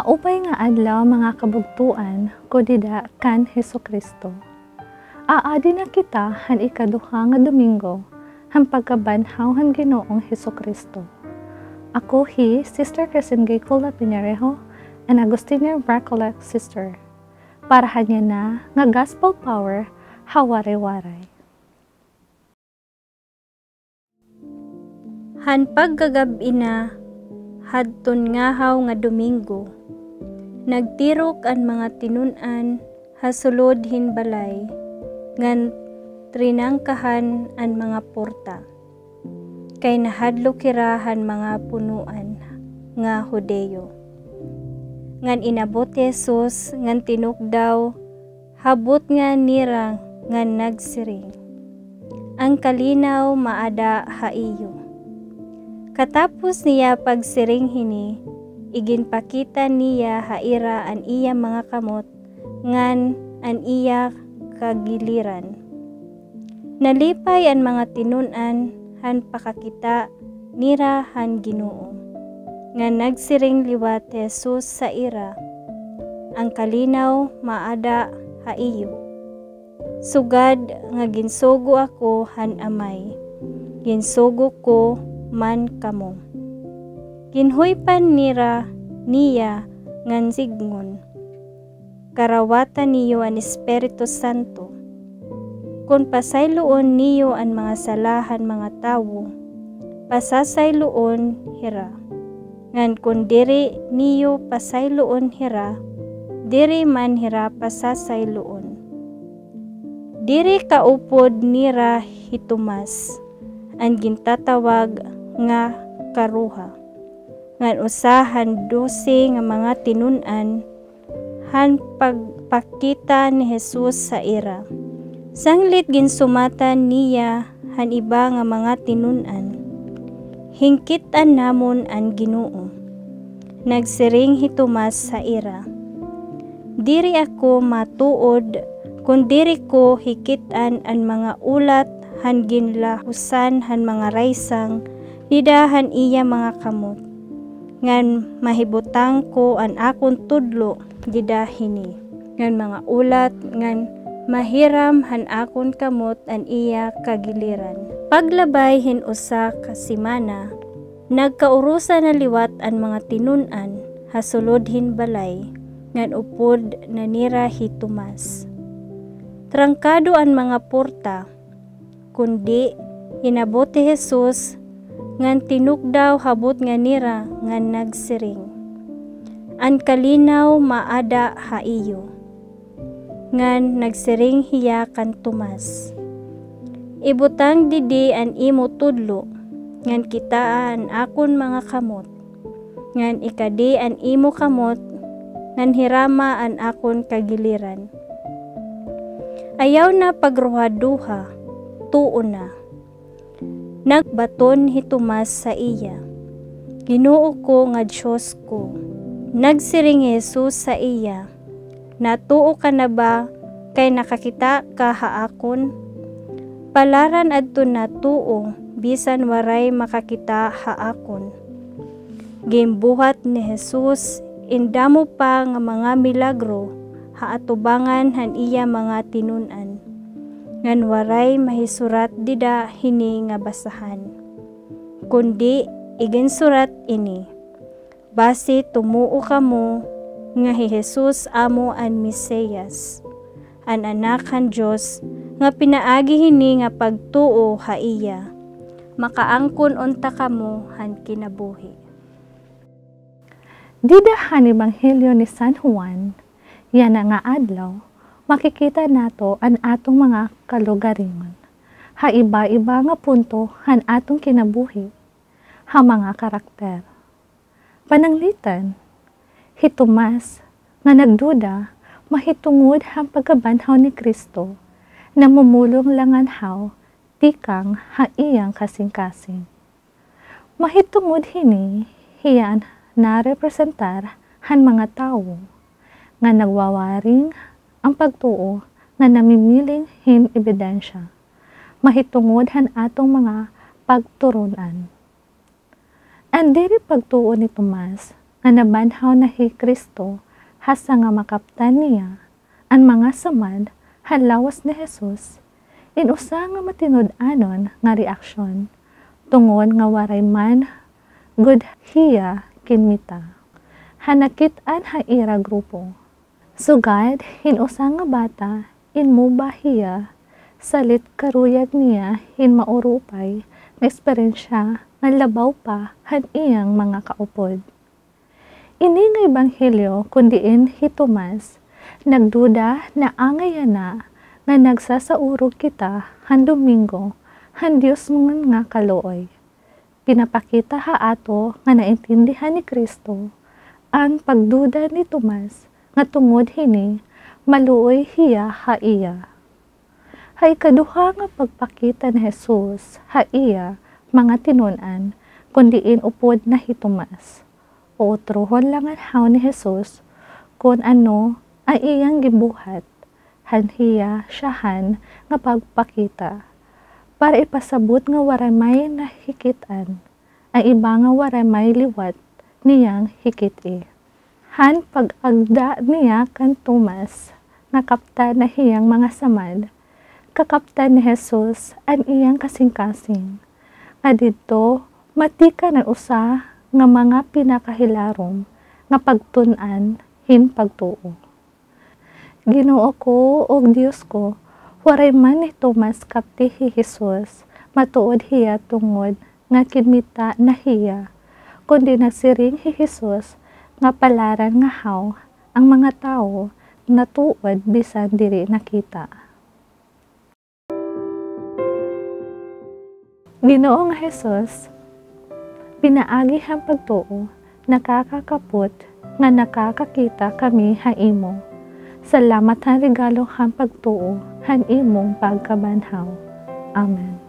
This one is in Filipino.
Maupay nga adlaw mga kabugtuan kudida kan Hesukristo. Aadi na kita han ikaduha nga Domingo han pagkabanhaw han Ginoong Hesukristo. Ako Sister Crescent Gay Cola Piñarejo, an Agustinian Bracolec sister. Para hanya na nga gospel power haware-waray. Han paggagabi na hadton ngahaw nga Domingo, nagtirok ang mga tinun-an hasulod hinbalay, ngan trinangkahan ang mga porta, kay nahadlo kirahan mga punuan nga Hudeyo. Ngan inabot Jesus ngan tinukdaw, habot nga nira ngan nagsiring. Ang kalinaw maada haiyo. Katapos niya pagsiring hini, iginpakita niya haira an iya mga kamot, ngan an iya kagiliran. Nalipay ang mga tinun-an, han pakakita nira han Ginoo. Ngan nagsiring liwat Jesus sa ira, ang kalinaw maada haiyo. Sugad nga ginsugo ako han Amay, ginsugo ko man kamo. Ginhuypan niya ngan signon. Karawatan niyo ang Espiritu Santo. Kung pasayloon niyo ang mga salahan mga tawo, pasasayloon hira. Ngan kung diri niyo pasayloon hira, diri man hira pasasayloon. Diri kaupod nira hitumas, ang gintatawag nga karuha. Ngan usahan 12 nga mga tinun-an han pagpakita ni Jesus sa ira. Sanglit ginsumatan niya han iba nga mga tinun-an. Hingkitan namon ang Ginoo. Nagsiring hitumas sa ira. Diri ako matuod kung diri ko hikitan ang mga ulat han ginlahusan han mga raysang nidahan iya mga kamot. Ngan mahibutang ko an akon tudlo didahini. Ngan mga ulat ngan mahiram han akon kamot an iya kagiliran. Paglabay hin usa ka semana, nagkaurusan na liwat an mga tinun-an hasulod hin balay, ngan upod nanira hitumas. Trangkado ang mga porta, kundi hinabot ti Jesus ngan tinukdaw habot nga nira ngan nagsiring. An kalinaw maada haiyo. Ngan nagsiring hiya kan Tomas. Ibutang didi an imo tudlo, ngan kitaan akon mga kamot. Ngan ikadi an imo kamot, ngan hirama an akon kagiliran. Ayaw na pagruhaduha, tuo na. Nagbaton hitumas sa iya. Ginoo ko nga Diyos ko. Nagsiring Jesus sa iya. Natuo ka na ba kay nakakita ka haakon? Palaran adto natuo bisan waray makakita haakon. Gimbuhat ni Jesus indamo pa nga mga milagro haatubangan han iya mga tinun-an. Ngan waray mahisurat dida hini nga basahan. Kundi iginsurat ini, base tumuo kamo nga hi Jesus amo an Mesiyas, an anak han Dios nga pinaagi hini nga pagtuo haiya, makaangkon unta kamo han kinabuhi. Dida han Ebanghelyo ni San Juan, yan nga adlaw, makikita nato ang atong mga kalugaringon. Ha iba-iba nga punto han atong kinabuhi, ha mga karakter. Pananglitan, hitumas nga nagduda, mahitungod han pagkabanhaw ni Kristo, na mumulong langanhaw, tikang ha iyang kasing-kasing. Mahitungod hini, hiyan na representar han mga tawo, nga nagwawaring ang pagtuo nga namimiling hin ebidensya, mahitungod han atong mga pagturunan. And diri pagtuo ni Tomas, nga nabanhaw na hi Kristo hasa nga makaptan niya ang mga samad halawas ni Jesus, inusa nga matinud-anon nga reaksyon tungod nga waray man gud hiya kinmita. Hanakit-an ha ira grupo. Sugad hinusa nga bata inmuba hiya salit karuyag niya hin maurupay nga eksperyensya nga labaw pa han iyang mga kaupod. Ini nga ebanghelyo kundiin hi Tomas nagduda na angayana nga nagsasaurog kita han Domingo han Dios nga kalooy. Pinapakita ha ato nga naintindihan ni Kristo ang pagduda ni Tomas nga tungod hini maluoy hiya ha iya. Ha ikaduha nga pagpakita ni Jesus ha iya mga tinun-an kundiin upod na hi Tomas. Uutrohon lang ang haw ni Jesus kung ano ang iyang gibuhat han hiya siyahan nga pagpakita para ipasabot nga waray may nahikitan ang iba nga waray may liwat niyang hikiti. Han pag-agda niya kan Tomas nakaptan na hiyang mga samad kakaptan ni Jesus ang iyang kasing-kasing. Nga dito matika na usa nga mga pinakahilarom nga pagtun-an hin pagtuo. Ginoo ko o Dios ko, waray man ni Tomas kapti hi Jesus, matuod hiya tungod nga kinmita na hiya, kundi nagsiring hi Jesus nga palaran nga haw ang mga tao natuod bisan diri nakita. Ginoo nga Jesus, pinaagi ang pagtuo, nakakakapot, nga nakakakita kami ha imo. Salamat ang regalo ang pagtuo, han imong pagkabanhaw. Amen.